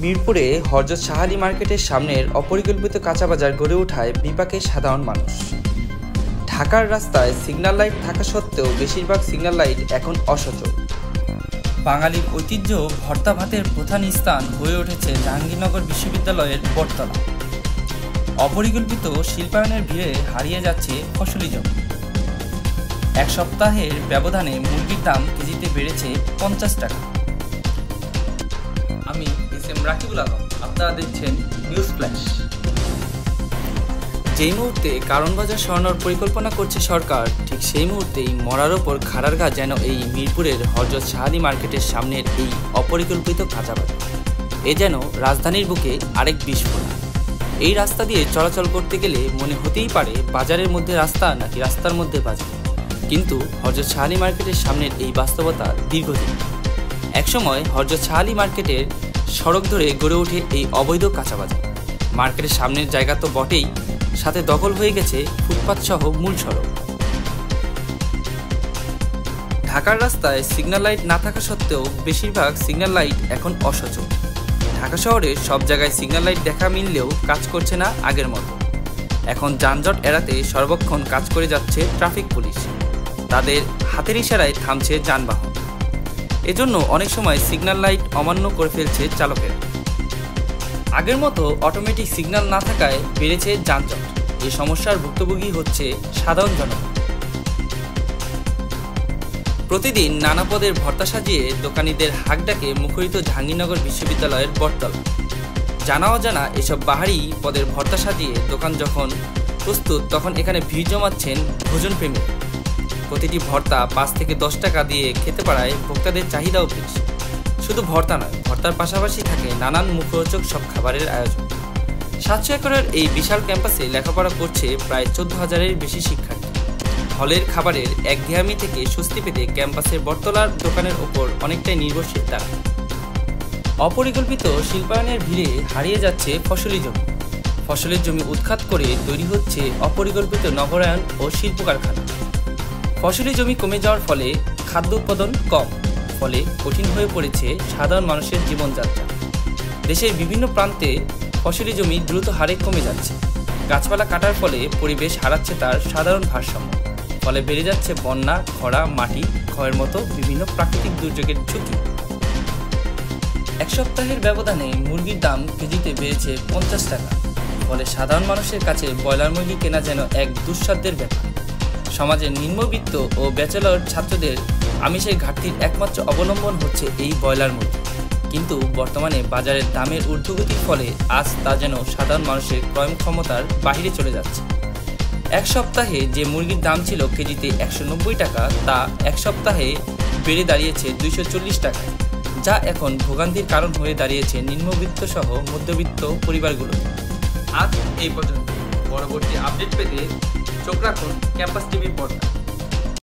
মিরপুরে হযরত শাহ আলী মার্কেটের সামনের অপরিকল্পিত কাঁচা বাজার গড়ে ওঠায় বিপাকে সাধারণ মানুষ। ঢাকার রাস্তায় সিগন্যাল লাইট থাকা সত্ত্বেও বেশিরভাগ সিগন্যাল লাইট এখন অসচল। বাঙালির ঐতিহ্য ভর্তা ভাতের প্রধান স্থান হয়ে উঠেছে জাহাঙ্গীরনগর বিশ্ববিদ্যালয়ের বটতলা। অপরিকল্পিত শিল্পায়নের ভিড়ে হারিয়ে যাচ্ছে ফসলি জমি। এক সপ্তাহের ব্যবধানে মুরগির দাম কেজিতে বেড়েছে 50 টাকা। আমি এস.এম. রাকিবুল আলম, আপনারা দেখছেন নিউজ ফ্ল্যাশ। যেই মুহূর্তে কারণ বাজার সরানোর পরিকল্পনা করছে সরকার, ঠিক সেই মুহূর্তেই মরার ওপর খাড়ার ঘা যেন এই মিরপুরের হযরত শাহ আলী মার্কেটের সামনের এই অপরিকল্পিত কাঁচা বাজার। এ যেন রাজধানীর বুকে আরেক বিস্ফোরণ। এই রাস্তা দিয়ে চলাচল করতে গেলে মনে হতেই পারে বাজারের মধ্যে রাস্তা নাকি রাস্তার মধ্যে বাজার, কিন্তু হযরত শাহ আলী মার্কেটের সামনের এই বাস্তবতা দীর্ঘদিন। একসময় হযরত শাহ আলী মার্কেটের সড়ক ধরে গড়ে ওঠে এই অবৈধ কাঁচা বাজার। মার্কেটের সামনের জায়গা তো বটেই, সাথে দখল হয়ে গেছে ফুটপাত সহ মূল সড়ক। ঢাকার রাস্তায় সিগন্যাল লাইট না থাকা সত্ত্বেও বেশিরভাগ সিগন্যাল লাইট এখন অসচল। ঢাকা শহরের সব জায়গায় সিগন্যাল লাইট দেখা মিললেও কাজ করছে না আগের মতো। এখন যানজট এড়াতে সর্বক্ষণ কাজ করে যাচ্ছে ট্রাফিক পুলিশ। তাদের হাতের ইশারায় থামছে যানবাহন। এজন্য অনেক সময় সিগন্যাল লাইট অমান্য করে ফেলছে চালকেরা। আগের মতো অটোমেটিক সিগন্যাল না থাকায় বেড়েছে যানজট। এই সমস্যার ভুক্তভোগী হচ্ছে সাধারণ জনগণ। প্রতিদিন নানা পদের ভর্তা সাজিয়ে দোকানিদের হাঁক ডাকে মুখরিত জাহাঙ্গীরনগর বিশ্ববিদ্যালয়ের বটতলা। জানা অজানা এসব বাহারি পদের ভর্তা সাজিয়ে দোকান যখন প্রস্তুত, তখন এখানে ভিড় জমাচ্ছেন ভোজনপ্রেমী। প্রতিটি ভর্তা 5 থেকে 10 টাকা দিয়ে খেতে পারায় ভোক্তাদের চাহিদাও বেশ। শুধু ভর্তা নয়, ভর্তার পাশাপাশি থাকে নানান মুখরোচক সব খাবারের আয়োজন। 700 একরের এই বিশাল ক্যাম্পাসে লেখাপড়া করছে প্রায় 14,000-এর বেশি শিক্ষার্থী। হলের খাবারের একঘেয়ামি থেকে স্বস্তি পেতে ক্যাম্পাসের বটতলার দোকানের ওপর অনেকটাই নির্ভরশীল তারা। অপরিকল্পিত শিল্পায়নের ভিড়ে হারিয়ে যাচ্ছে ফসলি জমি। ফসলের জমি উৎখাত করে তৈরি হচ্ছে অপরিকল্পিত নগরায়ন ও শিল্প কারখানা। ফসলি জমি কমে যাওয়ার ফলে খাদ্য উৎপাদন কম, ফলে কঠিন হয়ে পড়েছে সাধারণ মানুষের জীবনযাত্রা। দেশের বিভিন্ন প্রান্তে ফসলি জমি দ্রুত হারে কমে যাচ্ছে। গাছপালা কাটার ফলে পরিবেশ হারাচ্ছে তার সাধারণ ভারসাম্য। ফলে বেড়ে যাচ্ছে বন্যা, খরা, মাটি ক্ষয়ের মতো বিভিন্ন প্রাকৃতিক দুর্যোগের ঝুঁকি। এক সপ্তাহের ব্যবধানে মুরগির দাম কেজিতে বেড়েছে 50 টাকা। ফলে সাধারণ মানুষের কাছে ব্রয়লার মুরগি কেনা যেন এক দুঃসাধ্যের ব্যাপার। সমাজের নিম্নবিত্ত ও ব্যাচেলর ছাত্রদের আমিষের ঘাটতির একমাত্র অবলম্বন হচ্ছে এই ব্রয়লার মুরগি। কিন্তু বর্তমানে বাজারের দামের ঊর্ধ্বগতির ফলে আজ তা যেন সাধারণ মানুষের ক্রয় ক্ষমতার বাহিরে চলে যাচ্ছে। এক সপ্তাহে যে মুরগির দাম ছিল কেজিতে 190 টাকা, তা এক সপ্তাহে বেড়ে দাঁড়িয়েছে 240 টাকা, যা এখন ভোগান্তির কারণ হয়ে দাঁড়িয়েছে নিম্নবিত্ত সহ মধ্যবিত্ত পরিবারগুলো। আজ এই পর্যন্ত। পরবর্তী আপডেট পেতে চোখ রাখুন ক্যাম্পাস টিভির পর্দায়।